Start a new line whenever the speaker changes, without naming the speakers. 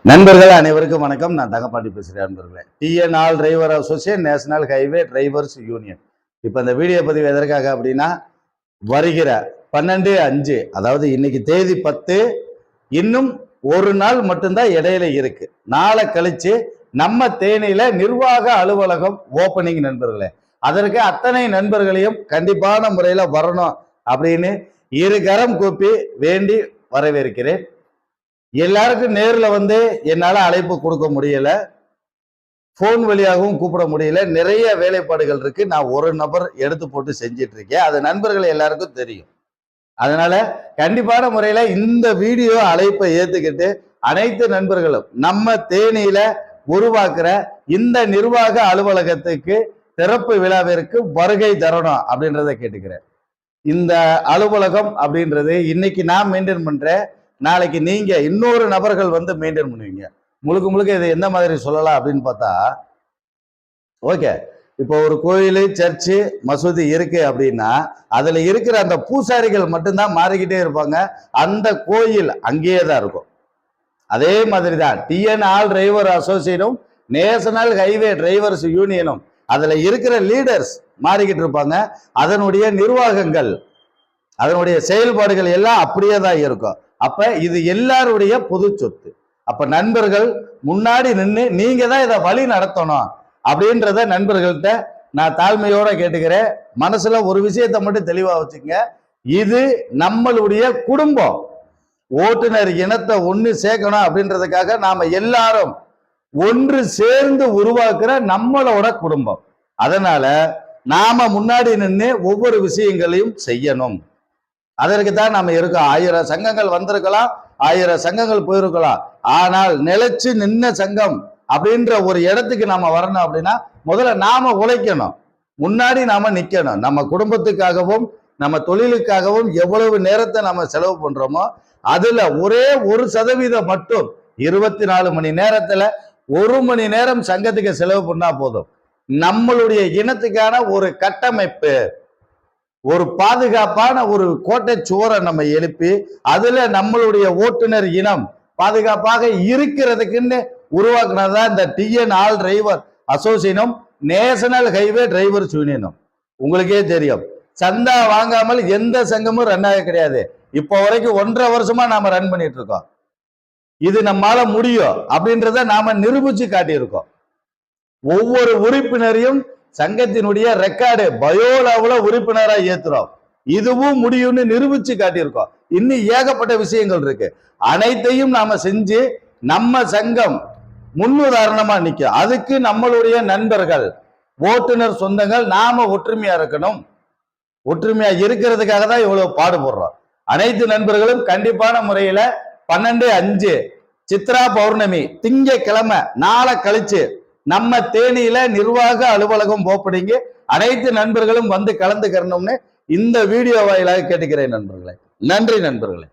நண்பர்கள் அனைவருக்கும் வணக்கம். நான் தங்கப்பாண்டி பேசுகிறேன். நண்பர்களே, TN all driver association, national highway drivers union. இப்போ இந்த வீடியோ பதிவு எதற்காக அப்படின்னா, வருகிற 12/5, அதாவது இன்னைக்கு தேதி 10, இன்னும் ஒரு நாள் மட்டும்தான் இடையில இருக்கு. நாளை கழிச்சு நம்ம தேனியில நிர்வாக அலுவலகம் ஓப்பனிங். நண்பர்களே, அதற்கு அத்தனை நண்பர்களையும் கண்டிப்பான முறையில் வரணும் அப்படின்னு இரு கரம் கூப்பி வேண்டி வரவேற்கிறேன். எல்லாருக்கும் நேரில் வந்து என்னால் அழைப்பு கொடுக்க முடியல, ஃபோன் வழியாகவும் கூப்பிட முடியல. நிறைய வேலைப்பாடுகள் இருக்கு. நான் ஒரு நபர் எடுத்து போட்டு செஞ்சிட்டு இருக்கேன். அது நண்பர்கள் எல்லாருக்கும் தெரியும். அதனால கண்டிப்பான முறையில இந்த வீடியோ அழைப்பை ஏத்துக்கிட்டு அனைத்து நண்பர்களும் நம்ம தேனியில உருவாக்குற இந்த நிர்வாக அலுவலகத்துக்கு திறப்பு விழாவிற்கு வருகை தரணும் அப்படின்றத கேட்டுக்கிறேன். இந்த அலுவலகம் அப்படின்றது இன்னைக்கு நான் மெயின்டைன் பண்றேன், நாளைக்கு நீங்க இன்னொரு நபர்கள் வந்து மெயின்டைன் பண்ணுவீங்க. முழுக்க முழுக்க இதை எந்த மாதிரி சொல்லலாம் அப்படின்னு பார்த்தா, ஓகே, இப்போ ஒரு கோயில், சர்ச்சு, மசூதி இருக்கு அப்படின்னா அதுல இருக்கிற அந்த பூசாரிகள் மட்டும்தான் மாறிக்கிட்டே இருப்பாங்க. அந்த கோயில் அங்கேயே தான் இருக்கும். அதே மாதிரி தான் டிஎன் ஆல் டிரைவர் அசோசியேஷனும் நேஷனல் ஹைவே டிரைவர்ஸ் யூனியனும் அதுல இருக்கிற லீடர்ஸ் மாறிக்கிட்டு இருப்பாங்க. அதனுடைய நிர்வாகங்கள், அதனுடைய செயல்பாடுகள் எல்லாம் அப்படியே தான் இருக்கும். அப்ப இது எல்லாருடைய பொது சொத்து. அப்ப நண்பர்கள் முன்னாடி நின்று நீங்க தான் இதை வழி நடத்தணும் அப்படின்றத நண்பர்கள்ட்ட நான் தாழ்மையோட கேட்டுக்கிறேன். மனசுல ஒரு விஷயத்தை மட்டும் தெளிவா வச்சுங்க, இது நம்மளுடைய குடும்பம். ஓட்டுநர் இனத்தை ஒண்ணு சேர்க்கணும் அப்படின்றதுக்காக நாம எல்லாரும் ஒன்று சேர்ந்து உருவாக்குற நம்மளோட குடும்பம். அதனால நாம முன்னாடி நின்று ஒவ்வொரு விஷயங்களையும் செய்யணும். அதற்கு தான் நம்ம இருக்கோம். 1000 சங்கங்கள் வந்திருக்கலாம், 1000 சங்கங்கள் போயிருக்கலாம். ஆனால் நிலைச்சு நின்ன சங்கம் அப்படின்ற ஒரு இடத்துக்கு நாம வரணும் அப்படின்னா முதல்ல நாம உழைக்கணும், முன்னாடி நாம நிக்கணும். நம்ம குடும்பத்துக்காகவும் நம்ம தொழிலுக்காகவும் எவ்வளவு நேரத்தை நம்ம செலவு பண்றோமோ அதுல ஒரே 1% மட்டும் 24 மணி நேரத்துல 1 மணி நேரம் சங்கத்துக்கு செலவு பண்ணா போதும். நம்மளுடைய இனத்துக்கான ஒரு கட்டமைப்பு, ஒரு பாதுகாப்பான ஒரு கோட்டை சுவரை நம்ம எழுப்பி அதுல நம்மளுடைய ஓட்டுநர் இனம் பாதுகாப்பாக இருக்கிறதுக்குன்னு உருவாக்குனதுதான் இந்த டிஎன் ஆல் டிரைவர் அசோசியேஷனும் நேஷனல் ஹைவே டிரைவர்ஸ் யூனியனும். உங்களுக்கே தெரியும், சந்தா வாங்காமல் எந்த சங்கமும் ரன் ஆக கிடையாது. இப்போ வரைக்கும் 1.5 வருஷமா நாம ரன் பண்ணிட்டு இருக்கோம். இது நம்மால முடியும் அப்படின்றத நாம நிரூபிச்சு காட்டியிருக்கோம். ஒவ்வொரு உறுப்பினரையும் சங்கத்தினுடைய ரெக்கார்டு பயோலாவுல உறுப்பினராக ஏத்துறோம். இதுவும் முடியும்னு நிரூபிச்சு காட்டியிருக்கோம். இன்னும் ஏகப்பட்ட விஷயங்கள் இருக்கு. அனைத்தையும் நாம செஞ்சு நம்ம சங்கம் முன்னுதாரணமா நிற்கும். அதுக்கு நம்மளுடைய நண்பர்கள், ஓட்டுநர் சொந்தங்கள் நாம ஒற்றுமையா இருக்கணும். ஒற்றுமையா இருக்கிறதுக்காக தான் இவ்வளவு பாடுபடுறோம். அனைத்து நண்பர்களும் கண்டிப்பான முறையில 12/5 சித்ரா பௌர்ணமி திங்கட்கிழமை நாளை கழிச்சு நம்ம தேனியில நிர்வாக அலுவலகம் ஓப்பனிங். அனைத்து நண்பர்களும் வந்து கலந்துக்கணும்னு இந்த வீடியோ வாயிலாக கேட்டுக்கிறேன் நண்பர்களே. நன்றி நண்பர்களே.